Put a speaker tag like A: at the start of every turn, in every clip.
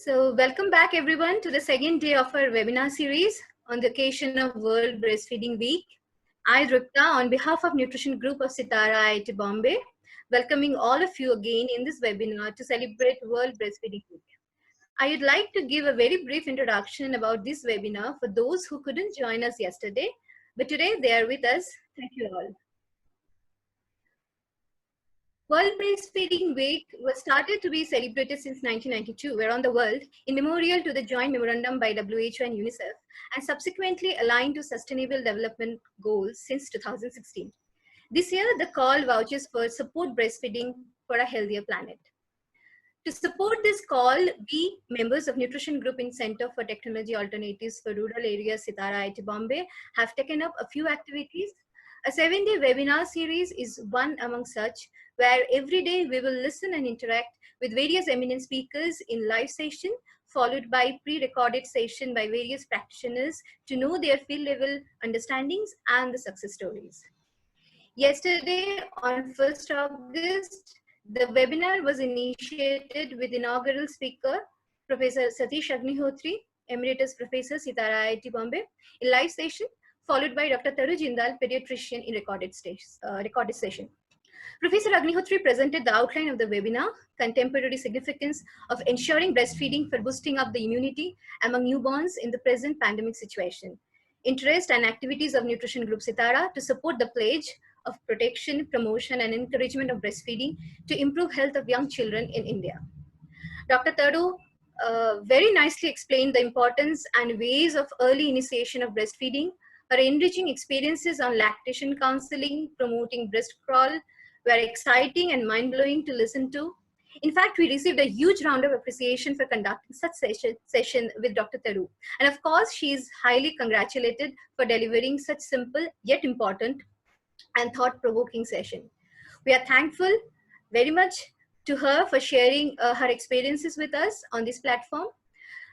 A: Welcome back everyone to the second day of our webinar series on the occasion of World Breastfeeding Week. I, Rupta, on behalf of Nutrition Group of CTARA IIT Bombay, welcoming all of you again in this webinar to celebrate World Breastfeeding Week. I would like to give a very brief introduction about this webinar for those who couldn't join us yesterday, but today they are with us. Thank you all. World Breastfeeding Week was started to be celebrated since 1992 around the world in memorial to the joint memorandum by WHO and UNICEF, and subsequently aligned to Sustainable Development Goals since 2016. This year, the call vouches for support breastfeeding for a healthier planet. To support this call, we, members of Nutrition Group in Center for Technology Alternatives for Rural Areas, CTARA IIT Bombay, have taken up a few activities. A 7-day webinar series is one among such, where every day we will listen and interact with various eminent speakers in live session, followed by pre-recorded session by various practitioners to know their field level understandings and the success stories. Yesterday, on 1st August, the webinar was initiated with inaugural speaker, Professor Satish Agnihotri, Emeritus Professor, CTARA IIT Bombay, in live session, followed by Dr. Taru Jindal, pediatrician, in recorded session. Professor Agnihotri presented the outline of the webinar, contemporary significance of ensuring breastfeeding for boosting up the immunity among newborns in the present pandemic situation, interest and activities of Nutrition Group CTARA to support the pledge of protection, promotion, and encouragement of breastfeeding to improve health of young children in India. Dr. Taru very nicely explained the importance and ways of early initiation of breastfeeding. Her enriching experiences on lactation counseling, promoting breast crawl, were exciting and mind-blowing to listen to. In fact, we received a huge round of appreciation for conducting such session with Dr. Taru. And of course, she is highly congratulated for delivering such simple yet important and thought-provoking session. We are thankful very much to her for sharing her experiences with us on this platform.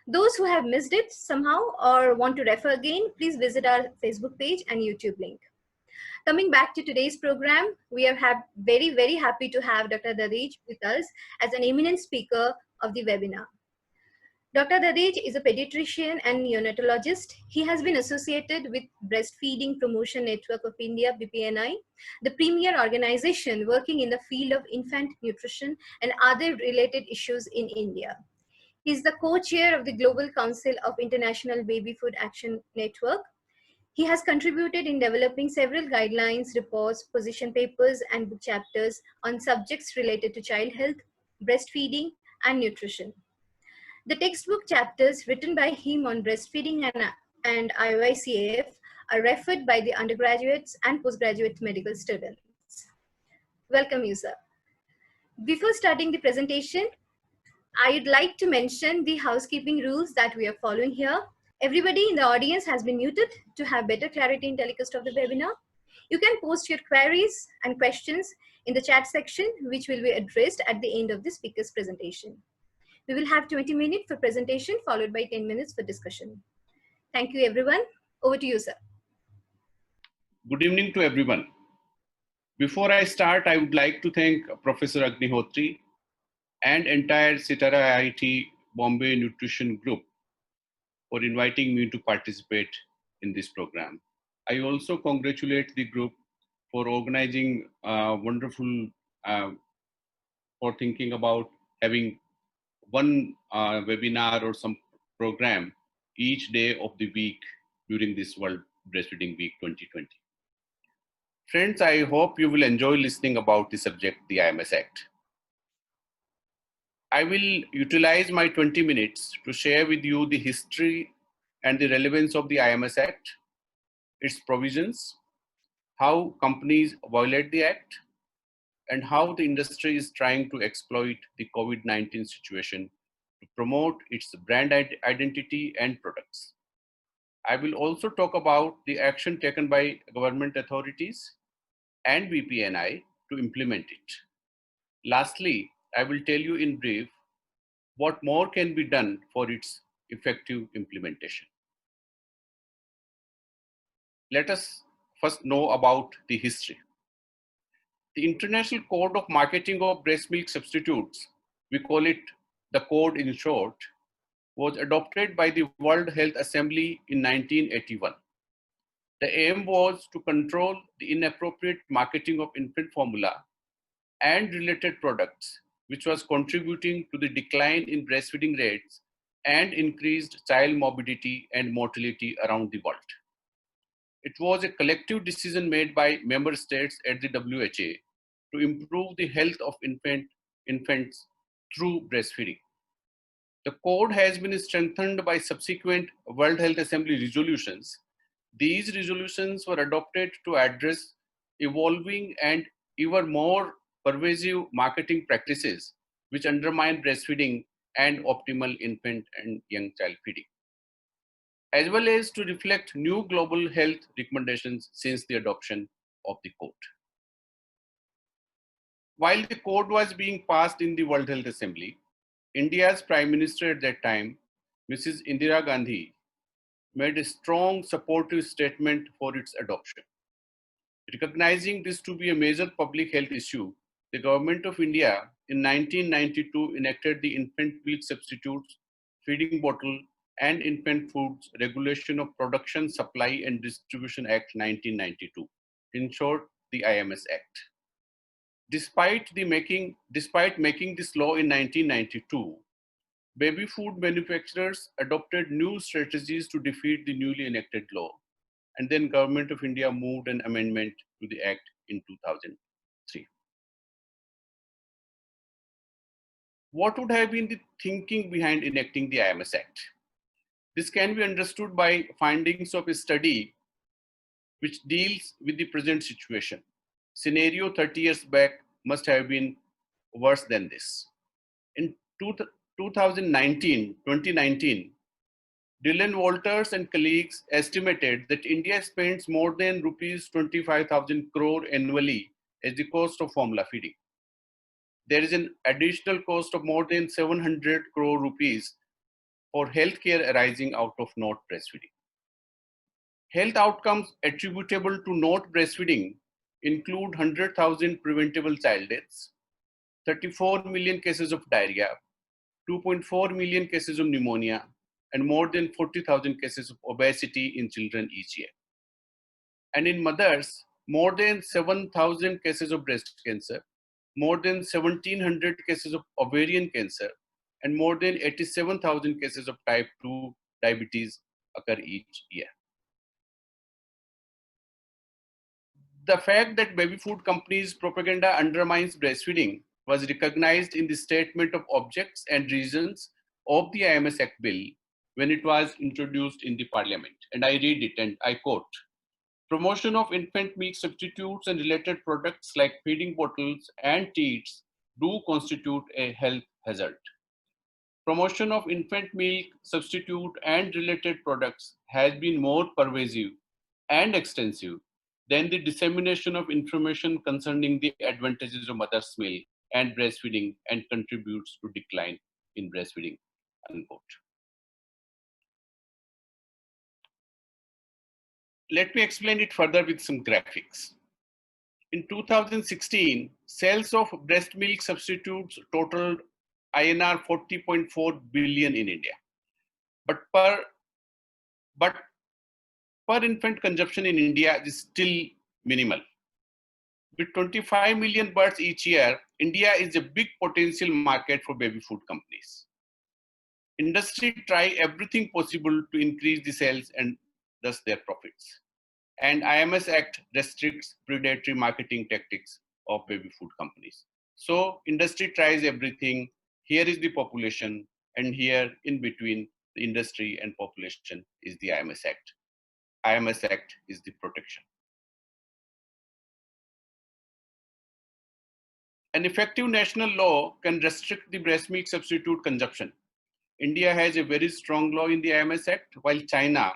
A: Those who have missed it somehow or want to refer again, please visit our Facebook page and YouTube link. Coming back to today's program, we are very, very happy to have Dr. Dadhich with us as an eminent speaker of the webinar. Dr. Dadhich is a pediatrician and neonatologist. He has been associated with Breastfeeding Promotion Network of India, BPNI, the premier organization working in the field of infant nutrition and other related issues in India. He is the co-chair of the Global Council of International Baby Food Action Network. He has contributed in developing several guidelines, reports, position papers, and book chapters on subjects related to child health, breastfeeding, and nutrition. The textbook chapters written by him on breastfeeding and IOICAF are referred by the undergraduates and postgraduate medical students. Welcome you, sir. Before starting the presentation, I would like to mention the housekeeping rules that we are following here. Everybody in the audience has been muted to have better clarity in telecast of the webinar. You can post your queries and questions in the chat section, which will be addressed at the end of the speaker's presentation. We will have 20 minutes for presentation, followed by 10 minutes for discussion. Thank you, everyone. Over to you, sir.
B: Good evening to everyone. Before I start, I would like to thank Professor Agnihotri and entire CTARA IIT Bombay Nutrition Group for inviting me to participate in this program. I also congratulate the group for organizing wonderful, for thinking about having one webinar or some program each day of the week during this World Breastfeeding Week 2020. Friends, I hope you will enjoy listening about the subject, the IMS Act. I will utilize my 20 minutes to share with you the history and the relevance of the IMS Act, its provisions, how companies violate the Act, and how the industry is trying to exploit the COVID-19 situation to promote its brand identity and products. I will also talk about the action taken by government authorities and BPNI to implement it. Lastly, I will tell you in brief what more can be done for its effective implementation. Let us first know about the history. The International Code of Marketing of Breast Milk Substitutes, we call it the code in short, was adopted by the World Health Assembly in 1981. The aim was to control the inappropriate marketing of infant formula and related products, which was contributing to the decline in breastfeeding rates and increased child morbidity and mortality around the world. It was a collective decision made by member states at the WHO to improve the health of infants through breastfeeding. The code has been strengthened by subsequent World Health Assembly resolutions. These resolutions were adopted to address evolving and even more pervasive marketing practices which undermine breastfeeding and optimal infant and young child feeding, as well as to reflect new global health recommendations since the adoption of the code. While the code was being passed in the World Health Assembly, India's Prime Minister at that time, Mrs. Indira Gandhi, made a strong supportive statement for its adoption. Recognizing this to be a major public health issue, the Government of India in 1992 enacted the Infant Milk Substitutes, Feeding Bottle and Infant Foods Regulation of Production, Supply and Distribution Act 1992, in short, the IMS Act. Despite making this law in 1992, baby food manufacturers adopted new strategies to defeat the newly enacted law, and then Government of India moved an amendment to the Act in 2003. What would have been the thinking behind enacting the IMS Act? This can be understood by findings of a study which deals with the present situation. Scenario 30 years back must have been worse than this. In 2019, Dylan Walters and colleagues estimated that India spends more than rupees 25,000 crore annually as the cost of formula feeding. There is an additional cost of more than 700 crore rupees for healthcare arising out of not breastfeeding. Health outcomes attributable to not breastfeeding include 100,000 preventable child deaths, 34 million cases of diarrhea, 2.4 million cases of pneumonia, and more than 40,000 cases of obesity in children each year. And in mothers, more than 7,000 cases of breast cancer, more than 1,700 cases of ovarian cancer, and more than 87,000 cases of type 2 diabetes occur each year. The fact that baby food companies' propaganda undermines breastfeeding was recognized in the Statement of Objects and Reasons of the IMS Act Bill when it was introduced in the Parliament. And I read it and I quote, "Promotion of infant milk substitutes and related products like feeding bottles and teats do constitute a health hazard. Promotion of infant milk substitute and related products has been more pervasive and extensive than the dissemination of information concerning the advantages of mother's milk and breastfeeding and contributes to decline in breastfeeding," unquote. Let me explain it further with some graphics. In 2016, sales of breast milk substitutes totaled INR 40.4 billion in India. But per infant consumption in India is still minimal. With 25 million births each year, India is a big potential market for baby food companies. Industry try everything possible to increase the sales and thus their profits. And IMS Act restricts predatory marketing tactics of baby food companies. So industry tries everything. Here is the population, and here in between the industry and population is the IMS Act. IMS Act is the protection. An effective national law can restrict the breast milk substitute consumption. India has a very strong law in the IMS Act, while China,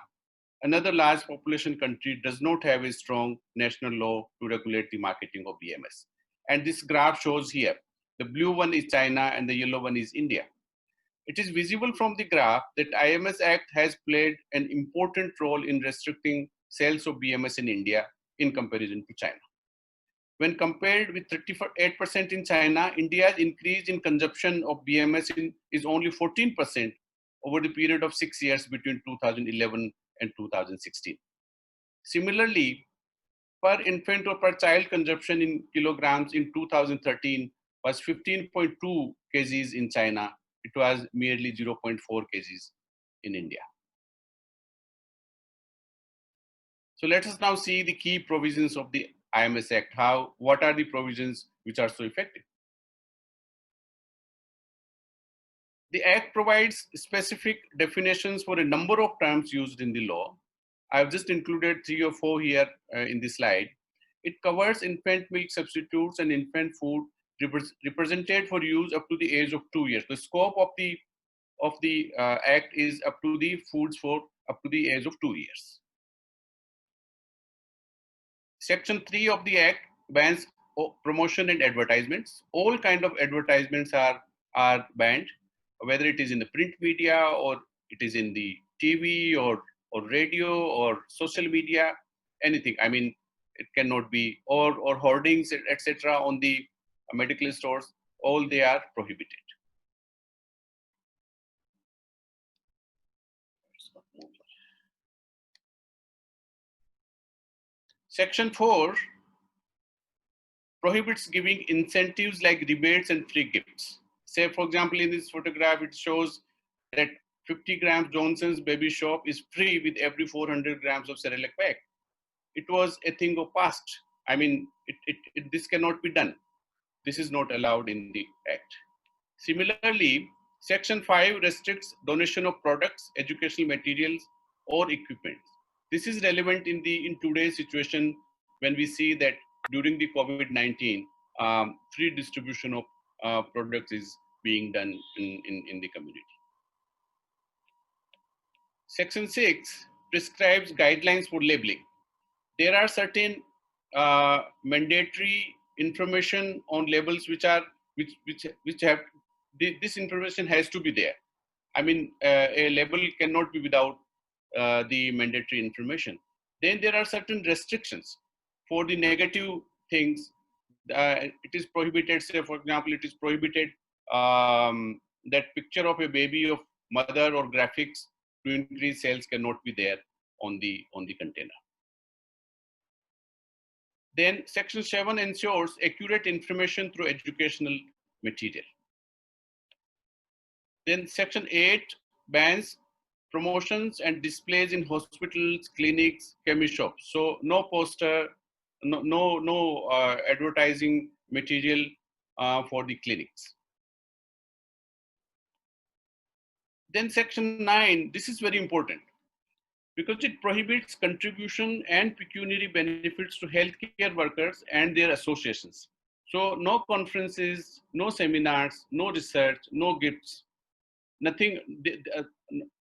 B: another large population country, does not have a strong national law to regulate the marketing of BMS. And this graph shows here, the blue one is China and the yellow one is India. It is visible from the graph that IMS Act has played an important role in restricting sales of BMS in India in comparison to China. When compared with 38% in China, India's increase in consumption of BMS is only 14%, over the period of 6 years between 2011 and 2016. Similarly, per infant or per child consumption in kilograms in 2013 was 15.2 kgs in China. It was merely 0.4 kgs in India. So let us now see the key provisions of the IMS Act. What are the provisions which are so effective? The Act provides specific definitions for a number of terms used in the law. I've just included 3 or 4 here in the slide. It covers infant milk substitutes and infant food represented for use up to the age of 2 years. The scope of the Act is up to the foods for up to the age of 2 years. Section 3 of the Act bans promotion and advertisements. All kind of advertisements are banned, whether it is in the print media or it is in the TV or radio or social media, anything. I mean, it cannot be, or hoardings, etc. on the medical stores, all they are prohibited. Section 4 prohibits giving incentives like rebates and free gifts. Say, for example, in this photograph, it shows that 50 grams Johnson's Baby Shop is free with every 400 grams of Cerelac pack. It was a thing of past. I mean, this cannot be done. This is not allowed in the Act. Similarly, Section 5 restricts donation of products, educational materials, or equipment. This is relevant in today's situation when we see that during the COVID-19, free distribution of products is being done in the community. Section 6 prescribes guidelines for labeling. There are certain mandatory information on labels which have this information has to be there. I mean, a label cannot be without the mandatory information. Then there are certain restrictions for the negative things. It is prohibited, say, for example, it is prohibited that picture of a baby of mother or graphics to increase sales cannot be there on the container. Then Section 7 ensures accurate information through educational material. Then Section 8 bans promotions and displays in hospitals, clinics, chemist shops. So no poster, no advertising material for the clinics. Then Section 9, this is very important because it prohibits contribution and pecuniary benefits to healthcare workers and their associations. So no conferences, no seminars, no research, no gifts, nothing,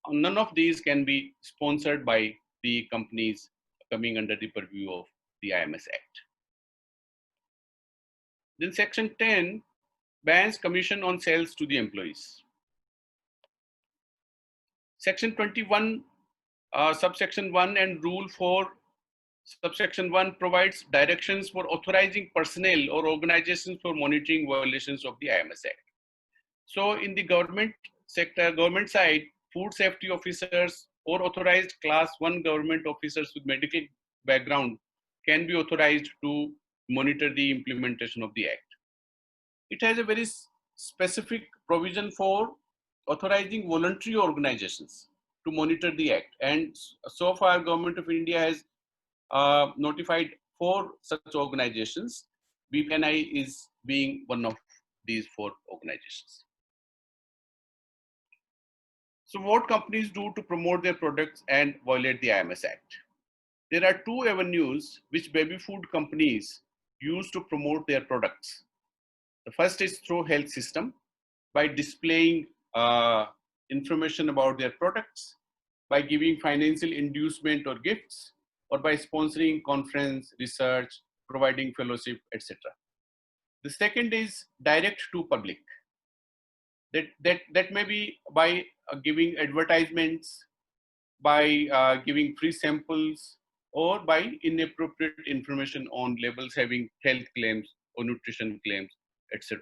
B: none of these can be sponsored by the companies coming under the purview of the IMS Act. Then Section 10 bans commission on sales to the employees. Section 21, subsection 1 and rule 4, subsection 1 provides directions for authorizing personnel or organizations for monitoring violations of the IMS Act. So in the government sector, government side, food safety officers or authorized class 1 government officers with medical background can be authorized to monitor the implementation of the Act. It has a very specific provision for authorizing voluntary organizations to monitor the Act. And so far, Government of India has notified 4 such organizations. BPNI is being one of these 4 organizations. So what companies do to promote their products and violate the IMS Act? There are 2 avenues which baby food companies use to promote their products. The first is through health system by displaying information about their products, by giving financial inducement or gifts, or by sponsoring conference, research, providing fellowship, etc. The second is direct to public. That may be by giving advertisements, by giving free samples, or by inappropriate information on labels having health claims or nutrition claims, etc.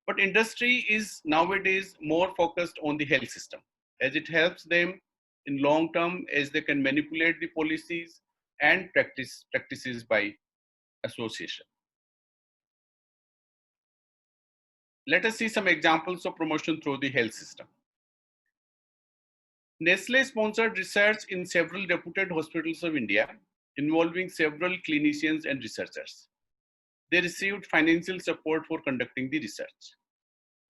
B: But industry is nowadays more focused on the health system. as it helps them in long term as they can manipulate the policies and practices by association. Let us see some examples of promotion through the health system. Nestle sponsored research in several reputed hospitals of India involving several clinicians and researchers. They received financial support for conducting the research.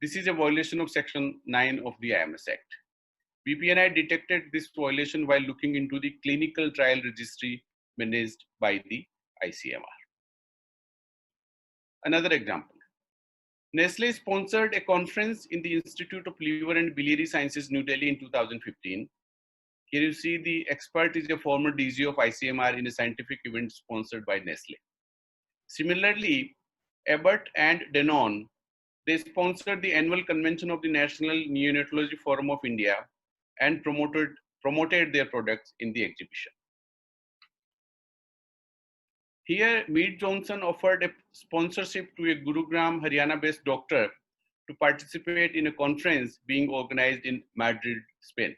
B: This is a violation of Section 9 of the IMS Act. BPNI detected this violation while looking into the clinical trial registry managed by the ICMR. Another example, Nestle sponsored a conference in the Institute of Liver and Biliary Sciences, New Delhi in 2015. Here you see the expert is a former DG of ICMR in a scientific event sponsored by Nestle. Similarly, Abbott and Danone, they sponsored the annual convention of the National Neonatology Forum of India and promoted their products in the exhibition. Here, Mead Johnson offered a sponsorship to a Gurugram, Haryana-based doctor to participate in a conference being organized in Madrid, Spain.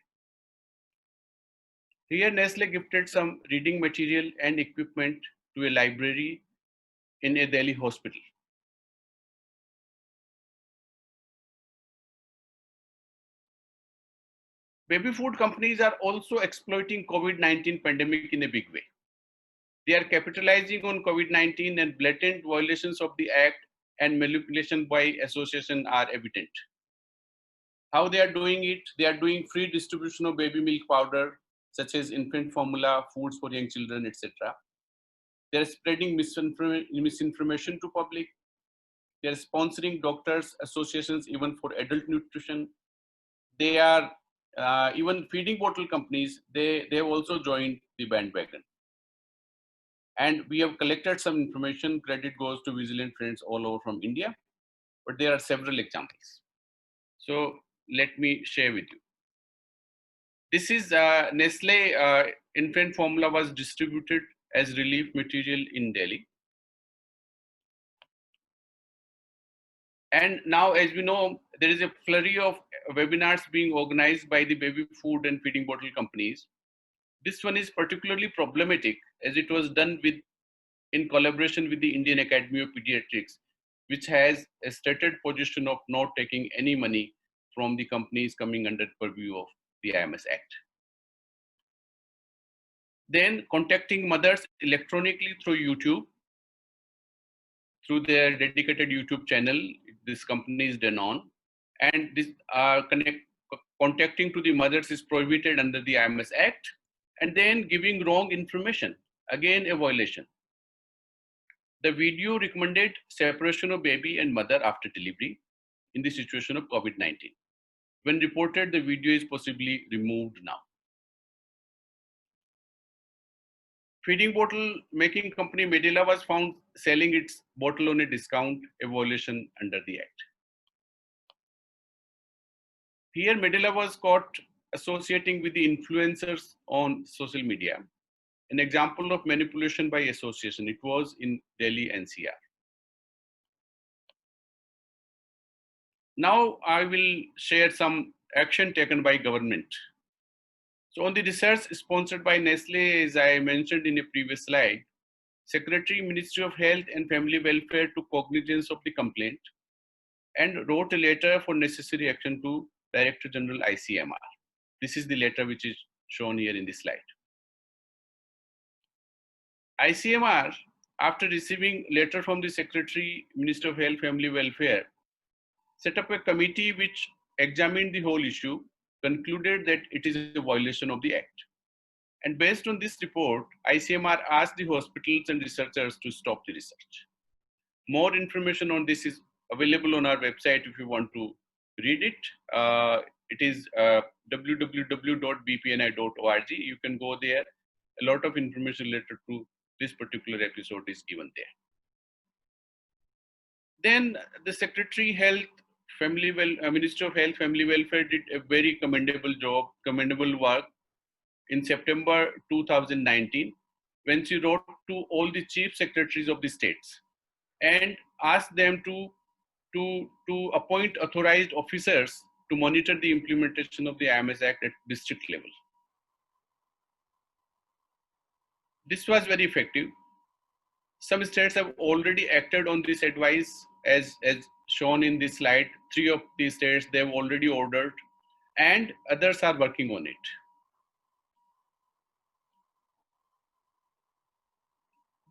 B: Here, Nestle gifted some reading material and equipment to a library in a Delhi hospital. Baby food companies are also exploiting COVID-19 pandemic in a big way. They are capitalizing on COVID-19 and blatant violations of the Act and manipulation by association are evident. How they are doing it? They are doing free distribution of baby milk powder, such as infant formula, foods for young children, etc. They are spreading misinformation to public. They are sponsoring doctors, associations, even for adult nutrition. They are even feeding bottle companies, they have also joined the bandwagon. And we have collected some information. Credit goes to vigilant friends all over from India, but there are several examples. So let me share with you. This is Nestle infant formula was distributed as relief material in Delhi. And now, as we know, there is a flurry of webinars being organized by the baby food and feeding bottle companies. This one is particularly problematic as it was done in collaboration with the Indian Academy of Pediatrics, which has a stated position of not taking any money from the companies coming under purview of the IMS Act. Then contacting mothers electronically through YouTube, through their dedicated YouTube channel. This company is Danone, and this contacting to the mothers is prohibited under the IMS Act, and then giving wrong information, again a violation. The video recommended separation of baby and mother after delivery in the situation of COVID-19. When reported, the video is possibly removed now. Feeding bottle making company Medela was found selling its bottle on a discount, a violation under the Act. Here, Medela was caught associating with the influencers on social media. An example of manipulation by association. It was in Delhi NCR. Now I will share some action taken by government. So on the research sponsored by Nestle, as I mentioned in a previous slide, Secretary, Ministry of Health and Family Welfare took cognizance of the complaint and wrote a letter for necessary action to Director General ICMR. This is the letter which is shown here in this slide. ICMR, after receiving letter from the Secretary, Minister of Health, Family Welfare, set up a committee which examined the whole issue, concluded that it is a violation of the Act. And based on this report, ICMR asked the hospitals and researchers to stop the research. More information on this is available on our website if you want to read it. It is www.bpni.org. You can go there. A lot of information related to this particular episode is given there. Then the Secretary Health, Minister of Health, Family Welfare did a very commendable job, commendable work in September 2019, when she wrote to all the chief secretaries of the states and asked them to appoint authorized officers to monitor the implementation of the IMS Act at district level. This was very effective. Some states have already acted on this advice as shown in this slide. 3 of these states they have already ordered and others are working on it.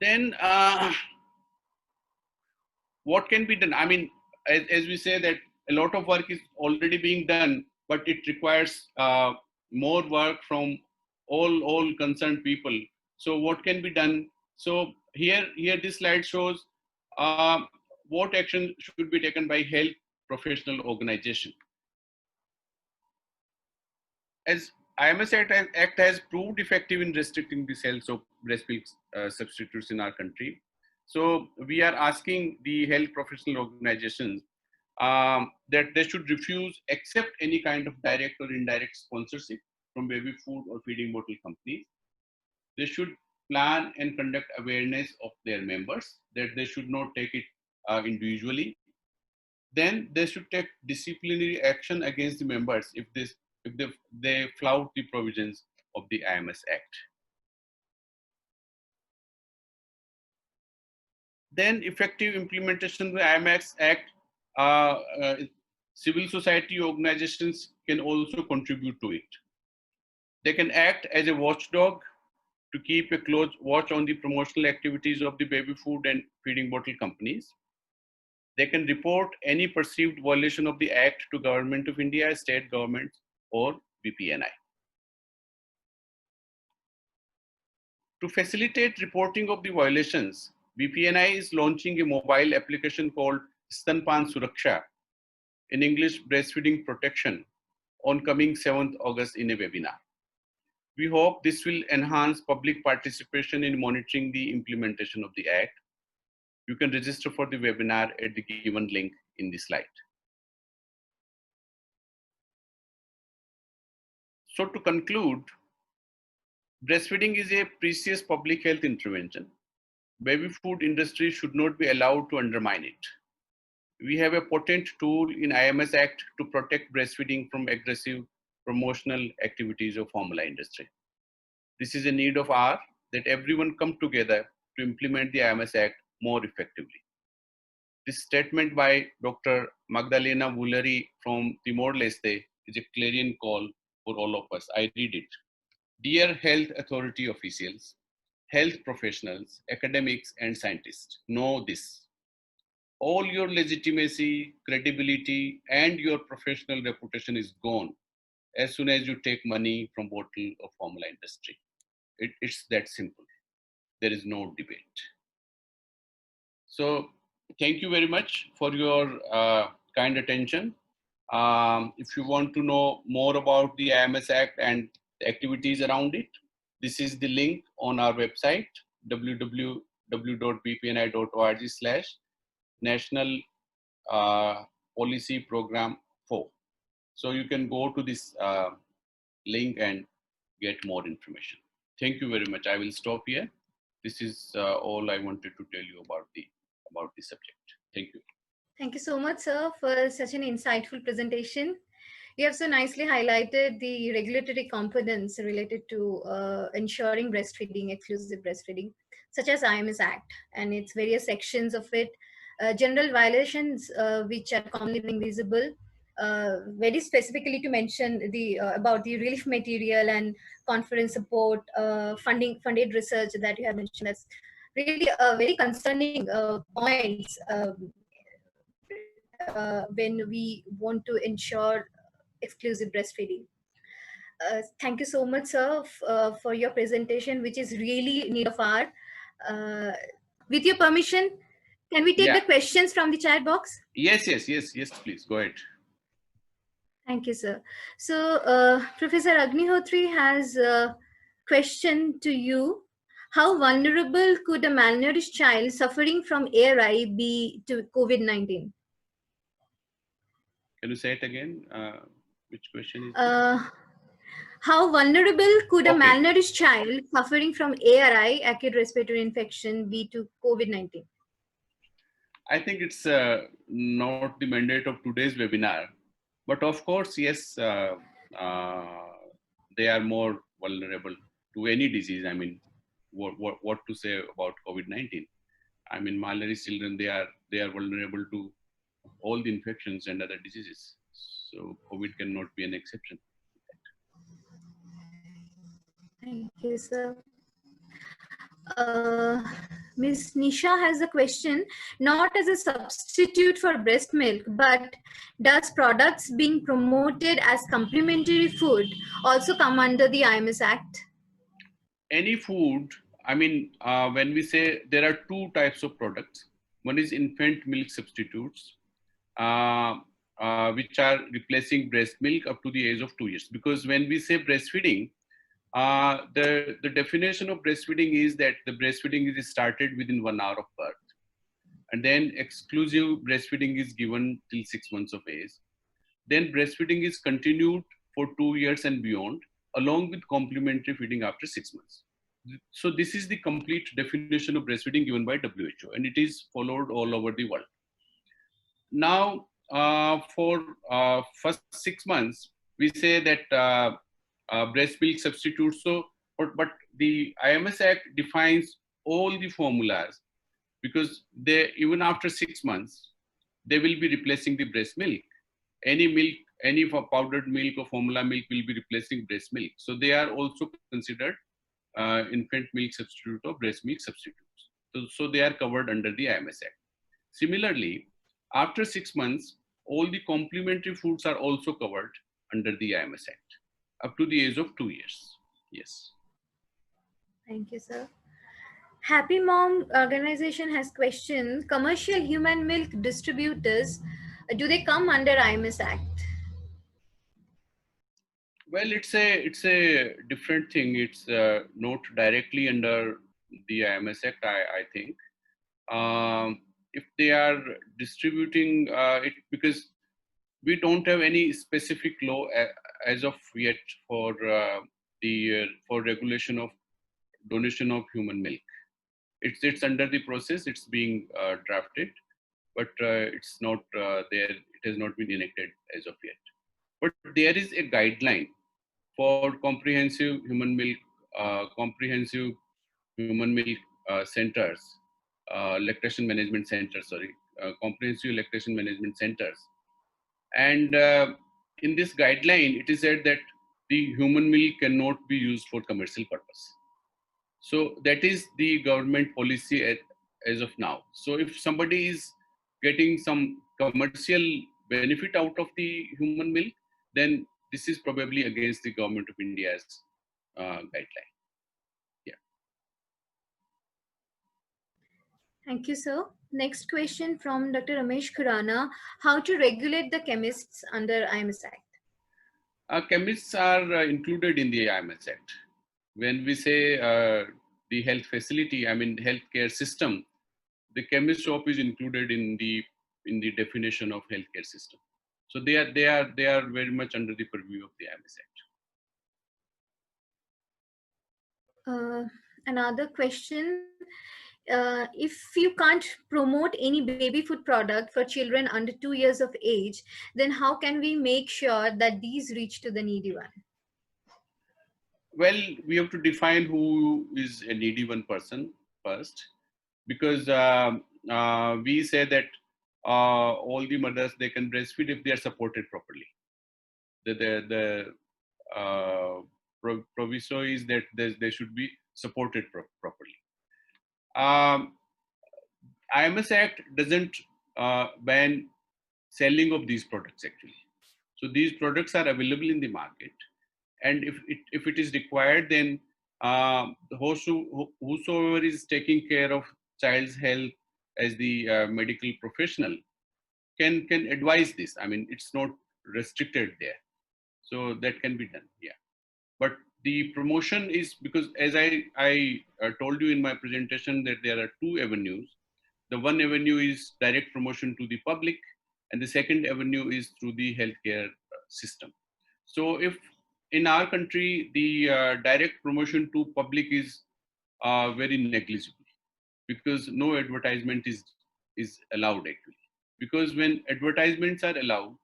B: Then what can be done? I mean, as we say that a lot of work is already being done, but it requires more work from all concerned people. So what can be done? So here this slide shows what action should be taken by health professional organization. As IMS Act has proved effective in restricting the sales of breast milk substitutes in our country. So we are asking the health professional organizations that they should refuse accept any kind of direct or indirect sponsorship from baby food or feeding bottle companies. They should plan and conduct awareness of their members that they should not take it individually. Then they should take disciplinary action against the members if they flout the provisions of the IMS Act. Then effective implementation of the IMS Act, civil society organizations can also contribute to it. They can act as a watchdog to keep a close watch on the promotional activities of the baby food and feeding bottle companies. They can report any perceived violation of the Act to Government of India, state governments, or BPNI. To facilitate reporting of the violations, BPNI is launching a mobile application called Stanpan Suraksha, in English, Breastfeeding Protection, on coming 7th August in a webinar. We hope this will enhance public participation in monitoring the implementation of the Act. You can register for the webinar at the given link in the slide. So to conclude, breastfeeding is a precious public health intervention. Baby food industry should not be allowed to undermine it. We have a potent tool in IMS Act to protect breastfeeding from aggressive promotional activities of formula industry. This is a need of ours that everyone come together to implement the IMS Act more effectively. This statement by Dr. Magdalena Woolery from Timor-Leste is a clarion call for all of us. I read it. Dear health authority officials, health professionals, academics, and scientists, know this. All your legitimacy, credibility, and your professional reputation is gone as soon as you take money from bottle or formula industry. It's that simple. There is no debate. So thank you very much for your kind attention. If you want to know more about the IMS Act and the activities around it, this is the link on our website, www.bpni.org/National Policy Program 4. So you can go to this link and get more information. Thank you very much. I will stop here. This is all I wanted to tell you about the subject. Thank you.
A: Thank you so much, sir, for such an insightful presentation. You have so nicely highlighted the regulatory components related to ensuring breastfeeding, exclusive breastfeeding, such as IMS Act and its various sections of it, general violations which are commonly being visible, very specifically to mention the about the relief material and conference support, funded research that you have mentioned. That's really very concerning points when we want to ensure exclusive breastfeeding. Thank you so much, sir, for your presentation, which is really need of our. With your permission, can we take the questions from the chat box?
B: Yes, please, go ahead.
A: Thank you, sir. So, Professor Agnihotri has a question to you. How vulnerable could a malnourished child suffering from ARI be to COVID-19?
B: Can you say it again? Which question is
A: how vulnerable could a malnourished child suffering from ARI, acute respiratory infection, be to COVID-19?
B: I think it's not the mandate of today's webinar, But of course, yes, they are more vulnerable to any disease. I mean, what to say about COVID-19? I mean, malnourished children, they are vulnerable to all the infections and other diseases. So COVID cannot be an exception.
A: Thank you, sir. Ms. Nisha has a question, not as a substitute for breast milk, but does products being promoted as complementary food also come under the IMS Act?
B: Any food, I mean, when we say there are two types of products, one is infant milk substitutes, uh, which are replacing breast milk up to the age of 2 years. Because when we say breastfeeding, the definition of breastfeeding is that the breastfeeding is started within 1 hour of birth. And then exclusive breastfeeding is given till 6 months of age. Then breastfeeding is continued for 2 years and beyond, along with complementary feeding after 6 months. So this is the complete definition of breastfeeding given by WHO, and it is followed all over the world. Now, for first 6 months, we say that breast milk substitutes. So, but the IMS Act defines all the formulas, because they, even after 6 months, they will be replacing the breast milk. Any milk, any powdered milk or formula milk will be replacing breast milk. So they are also considered infant milk substitute or breast milk substitutes. So they are covered under the IMS Act. Similarly, after 6 months, all the complementary foods are also covered under the IMS Act up to the age of 2 years. Yes.
A: Thank you, sir. Happy Mom organization has questioned commercial human milk distributors. Do they come under IMS Act?
B: Well, it's a different thing. It's not directly under the IMS Act, I think. If they are distributing it, because we don't have any specific law as of yet for the for regulation of donation of human milk. It's under the process. It's being drafted, but it's not there. It has not been enacted as of yet. But there is a guideline for comprehensive human milk centers, lactation management centers. Sorry, comprehensive lactation management centers. And in this guideline, it is said that the human milk cannot be used for commercial purpose. So that is the government policy as of now. So if somebody is getting some commercial benefit out of the human milk, then this is probably against the government of India's guideline. Yeah.
A: Thank you, sir. Next question from Dr. Ramesh Khurana. How to regulate the chemists under IMS Act?
B: Chemists are included in the IMS Act. When we say the health facility, I mean healthcare system, the chemist shop is included in the definition of healthcare system. So they are very much under the purview of the IMS Act.
A: Another question. If you can't promote any baby food product for children under 2 years of age, then how can we make sure that these reach to the needy one?
B: Well, we have to define who is a needy one person first, because we say that all the mothers, they can breastfeed if they are supported properly. The proviso is that they should be supported properly. IMS Act doesn't ban selling of these products actually. So these products are available in the market, and if it is required, then whosoever is taking care of child's health as the medical professional can advise this. I mean, it's not restricted there, so that can be done. Yeah, but the promotion is, because as I told you in my presentation, that there are two avenues. The one avenue is direct promotion to the public, and the second avenue is through the healthcare system. So if in our country the direct promotion to public is very negligible, because no advertisement is allowed actually. Because when advertisements are allowed,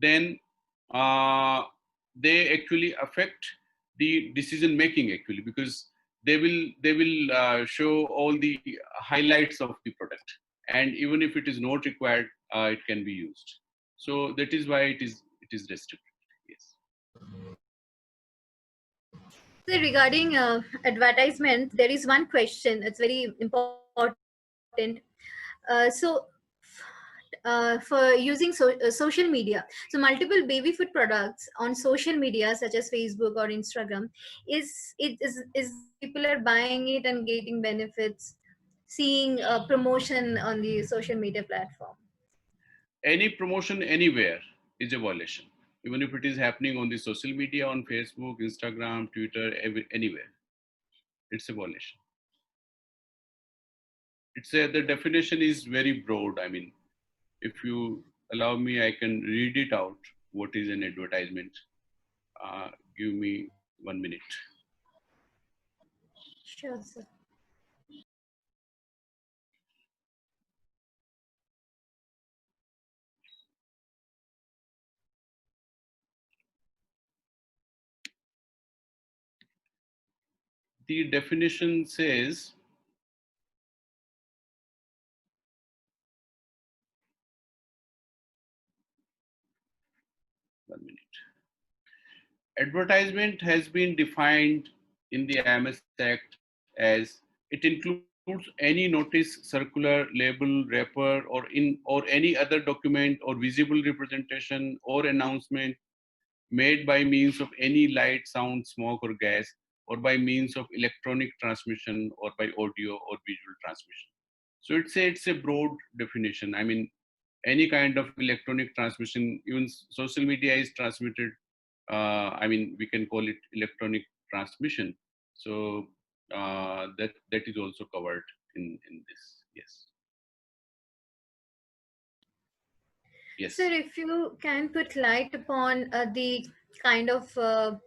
B: then they actually affect the decision making actually, because they will show all the highlights of the product, and even if it is not required, it can be used. So that is why it is restricted. Yes.
A: So regarding advertisement, there is one question. It's very important. For using social media, so multiple baby food products on social media such as Facebook or Instagram, is people are buying it and getting benefits, seeing promotion on the social media platform.
B: Any promotion anywhere is a violation, even if it is happening on the social media, on Facebook, Instagram, Twitter, anywhere, it's a violation. The definition is very broad. I mean, if you allow me, I can read it out. What is an advertisement? Give me 1 minute.
A: Sure, sir.
B: The definition says, 1 minute. Advertisement has been defined in the IMS Act as it includes any notice, circular, label, wrapper, or any other document or visible representation or announcement made by means of any light, sound, smoke, or gas, or by means of electronic transmission, or by audio or visual transmission. So it's a broad definition. I mean, any kind of electronic transmission, even social media is transmitted. I mean, we can call it electronic transmission. So that is also covered in this. Yes.
A: Sir,
B: Yes.
A: if you can put light upon the kind of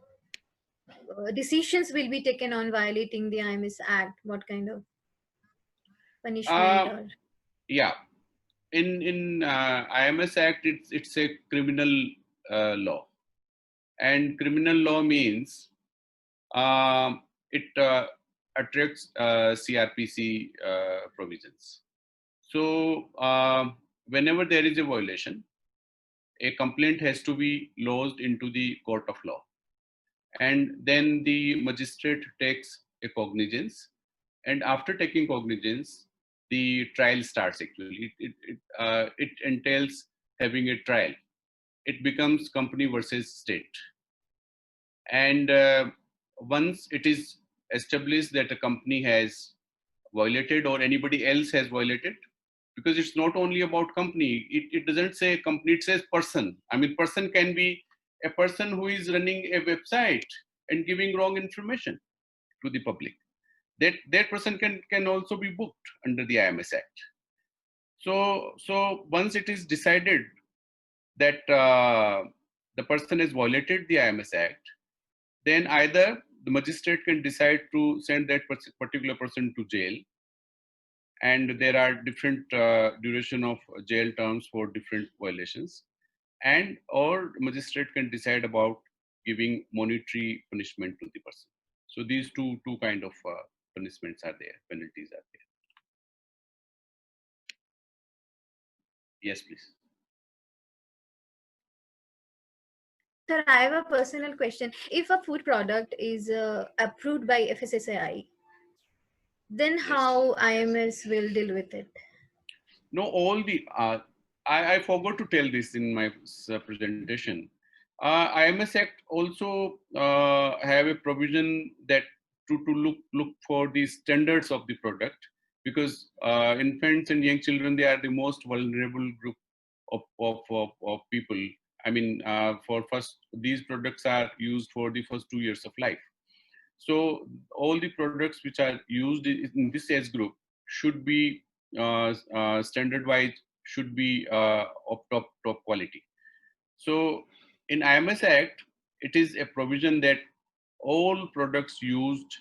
A: decisions will be taken on violating the IMS Act, what kind of punishment
B: Uh,
A: or
B: yeah. In IMS Act, it's a criminal law, and criminal law means it attracts CRPC provisions. So whenever there is a violation, a complaint has to be lodged into the court of law, and then the magistrate takes a cognizance, and after taking cognizance, the trial starts. Actually, it entails having a trial. It becomes company versus state, and once it is established that a company has violated or anybody else has violated, because it's not only about company, it doesn't say company, it says person. I mean, person can be a person who is running a website and giving wrong information to the public. That person can also be booked under the IMS Act. So once it is decided that the person has violated the IMS Act, then either the magistrate can decide to send that particular person to jail, and there are different duration of jail terms for different violations, and or magistrate can decide about giving monetary punishment to the person. So these two kind of punishments are there, penalties are there. Yes, please.
A: sir, I have a personal question. If a food product is approved by FSSAI, then
B: Yes.
A: how IMS will deal with it?
B: No, all the I forgot to tell this in my presentation. IMS Act also have a provision that to look for the standards of the product, because infants and young children, they are the most vulnerable group of people. I mean, for first, these products are used for the first 2 years of life. So all the products which are used in this age group should be standard wise, should be of top quality. So in IMS Act, it is a provision that all products used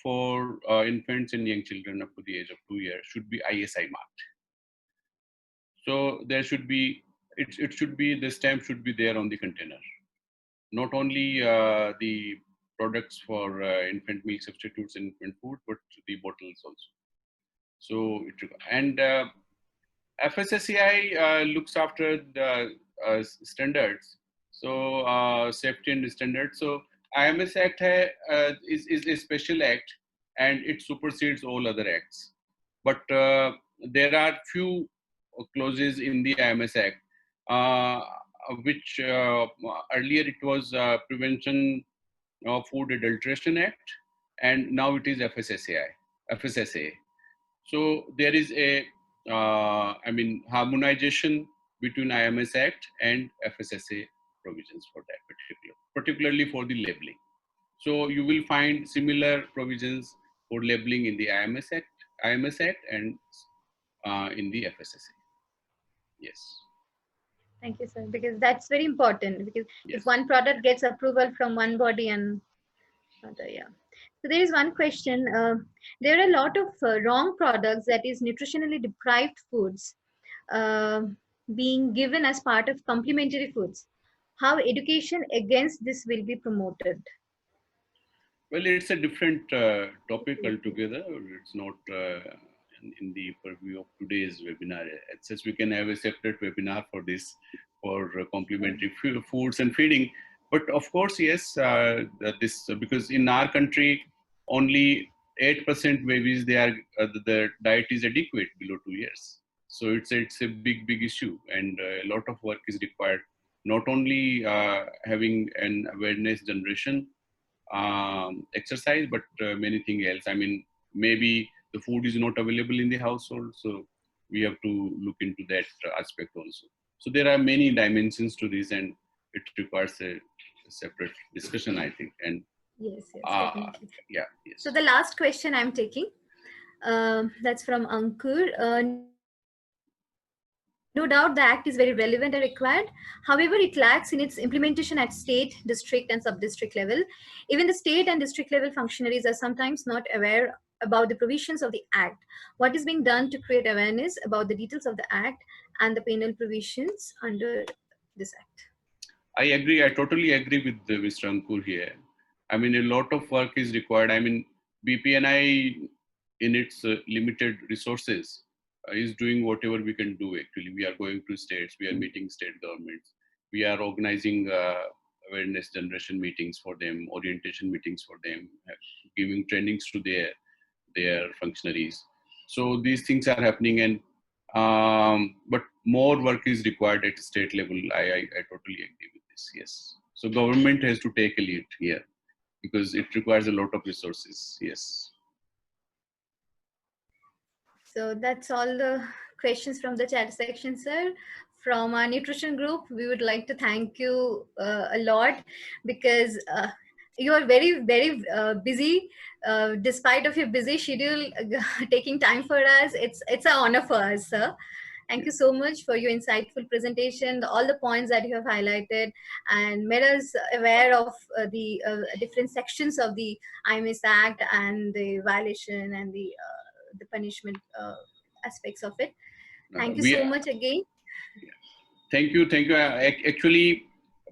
B: for infants and young children up to the age of 2 years should be ISI marked. So there should be, it should be, the stamp should be there on the container. not only the products for infant milk substitutes in infant food, but the bottles also. So, FSSAI looks after the standards, so safety and standards. So IMS Act is a special act, and it supersedes all other acts. But there are few clauses in the IMS Act, uh, which earlier it was Prevention of Food Adulteration Act, and now it is FSSAI. So there is a, harmonization between IMS Act and FSSA provisions for that particularly for the labeling. So you will find similar provisions for labeling in the IMS Act and in the FSSA. Yes.
A: Thank you, sir, because that's very important, because
B: Yes.
A: if one product gets approval from one body and other, yeah. So there is one question. There are a lot of wrong products, that is nutritionally deprived foods, uh, being given as part of complementary foods. How education against this will be promoted?
B: Well, it's a different topic altogether. It's not in the purview of today's webinar. It says we can have a separate webinar for this, for complementary foods and feeding. But of course, yes, this because in our country, only 8% babies the diet is adequate below 2 years. So it's a big issue, and a lot of work is required. Not only having an awareness generation exercise, but many things else. I mean, maybe the food is not available in the household, so we have to look into that aspect also. So there are many dimensions to this, and it requires a separate discussion, I think. And
A: yes, definitely.
B: Yeah, yes.
A: So the last question I'm taking, that's from Ankur. No doubt the Act is very relevant and required. However, it lacks in its implementation at state, district, and sub-district level. Even the state and district level functionaries are sometimes not aware about the provisions of the Act. What is being done to create awareness about the details of the Act and the penal provisions under this Act?
B: I agree. I totally agree with Mr. Ankur here. I mean, a lot of work is required. I mean, BPNI, in its limited resources, is doing whatever we can do. Actually, we are going to states. We are meeting state governments. We are organizing awareness generation meetings for them, orientation meetings for them, giving trainings to their functionaries. So these things are happening, and but more work is required at state level. I totally agree with this. Yes. So government has to take a lead here because it requires a lot of resources. Yes.
A: So that's all the questions from the chat section, sir. From our nutrition group, we would like to thank you a lot, because you are very busy. Despite of your busy schedule, taking time for us, it's an honor for us, sir. Thank you so much for your insightful presentation, all the points that you have highlighted, and made us aware of the different sections of the IMS Act and the violation and the punishment aspects of it. Thank you so much again.
B: Thank you. Actually,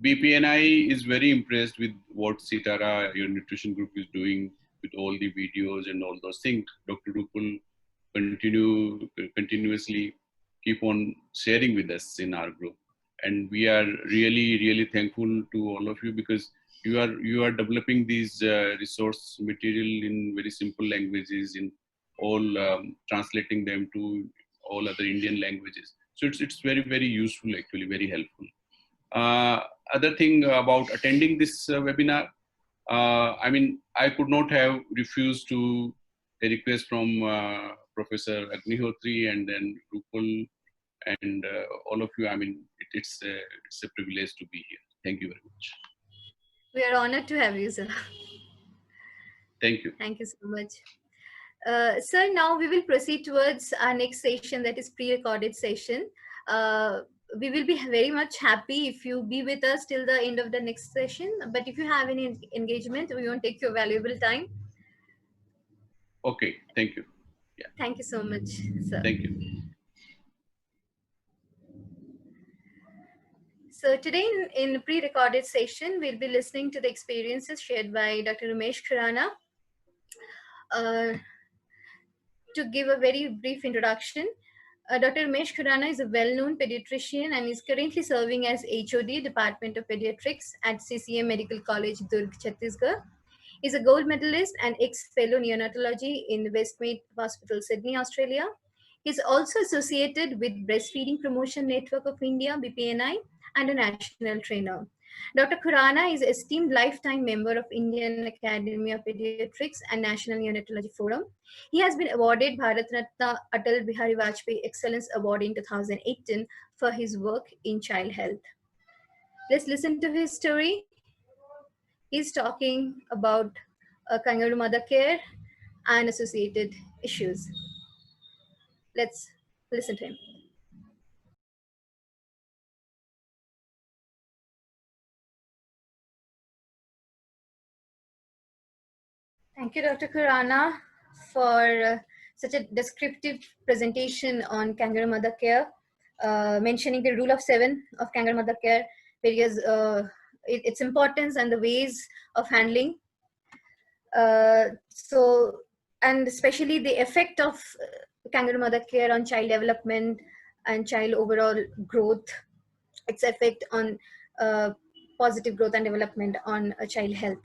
B: BPNI is very impressed with what CTARA, your nutrition group, is doing with all the videos and all those things. Dr. Rupal continuously keep on sharing with us in our group, and we are really thankful to all of you, because you are developing these resource material in very simple languages, in all translating them to all other Indian languages. So it's very useful, actually, very helpful. Other thing about attending this webinar, I mean, I could not have refused to a request from Professor Agnihotri and then Rupal and all of you. I mean, it's a privilege to be here. Thank you very much.
A: We are honored to have you, sir.
B: Thank you.
A: Thank you so much. Sir, now we will proceed towards our next session, that is pre-recorded session. We will be very much happy if you be with us till the end of the next session. But if you have any engagement, we won't take your valuable time.
B: Okay, thank you. Yeah.
A: Thank you so much, sir.
B: Thank you.
A: So today in pre-recorded session, we'll be listening to the experiences shared by Dr. Umesh Khurana. To give a very brief introduction, Dr. Umesh Khurana is a well-known pediatrician and is currently serving as HOD, Department of Pediatrics at CCM Medical College, Durg, Chhattisgarh. He's a gold medalist and ex-fellow neonatology in Westmead Hospital, Sydney, Australia. He's also associated with Breastfeeding Promotion Network of India, BPNI, and a national trainer. Dr. Khurana is an esteemed lifetime member of Indian Academy of Pediatrics and National Neonatology Forum. He has been awarded Bharat Ratna Atal Bihari Vajpayee Excellence Award in 2018 for his work in child health. Let's listen to his story. He's talking about kangaroo mother care and associated issues. Let's listen to him. Thank you, Dr. Khurana, for such a descriptive presentation on kangaroo mother care, mentioning the rule of 7 of kangaroo mother care, various its importance and the ways of handling. And especially the effect of kangaroo mother care on child development and child overall growth, its effect on positive growth and development on child health.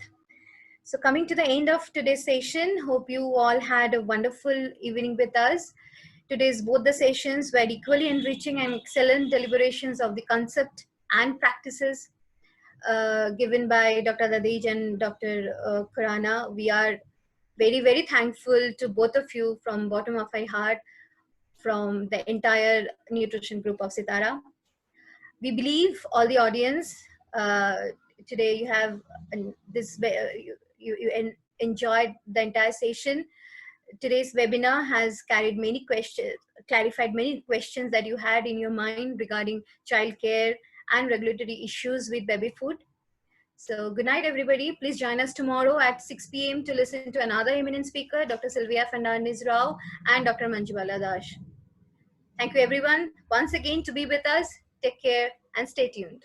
A: So coming to the end of today's session, hope you all had a wonderful evening with us. Today's both the sessions were equally enriching and excellent deliberations of the concept and practices given by Dr. Dadhich and Dr. Khurana. We are very, very thankful to both of you from bottom of my heart, from the entire nutrition group of CTARA. We believe all the audience today you have this you enjoyed the entire session. Today's webinar has carried many questions, clarified many questions that you had in your mind regarding childcare and regulatory issues with baby food. So good night, everybody. Please join us tomorrow at 6 p.m. to listen to another eminent speaker, Dr. Sylvia Fernandez Rao and Dr. Manjubala Dash. Thank you, everyone, once again to be with us. Take care and stay tuned.